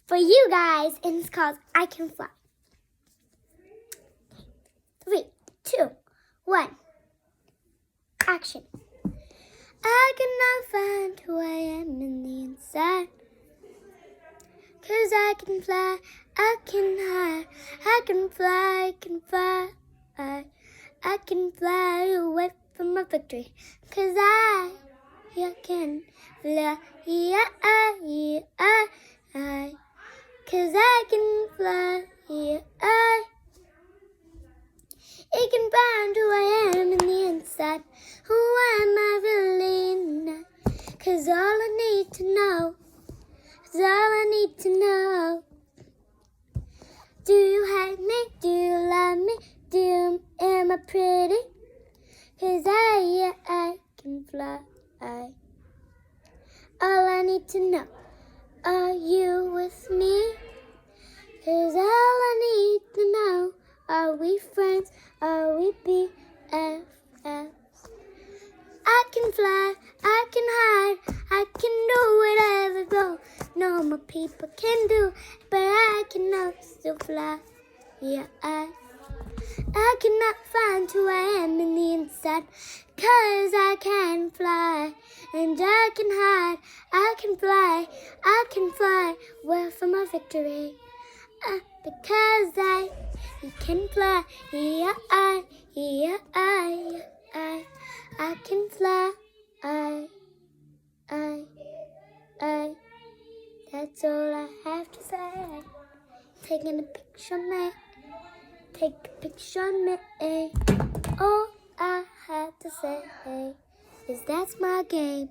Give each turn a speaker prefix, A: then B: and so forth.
A: for you guys, and it's called I Can Fly. 3, 2, 1, action. I cannot find who I am in the inside, 'cause I can fly, I can hide, I can fly, I can fly. I can fly away from my victory, 'cause I can fly, 'cause I can fly, I can find who I am in the inside. Who am I really not? 'Cause all I need to know is all I need to know. Do you hate me? Do you love me? Am I pretty? 'Cause I can fly. All I need to know, are you with me? 'Cause all I need to know, are we friends? Are we BFFs? I can fly, I can hide, I can do whatever normal people can do, but I can also fly. I cannot find who I am in the inside, 'cause I can fly, and I can hide, I can fly, where for my victory, because I can fly, I can fly, that's all I have to say. Taking a picture of me, take a picture of me. All I have to say is that's my game.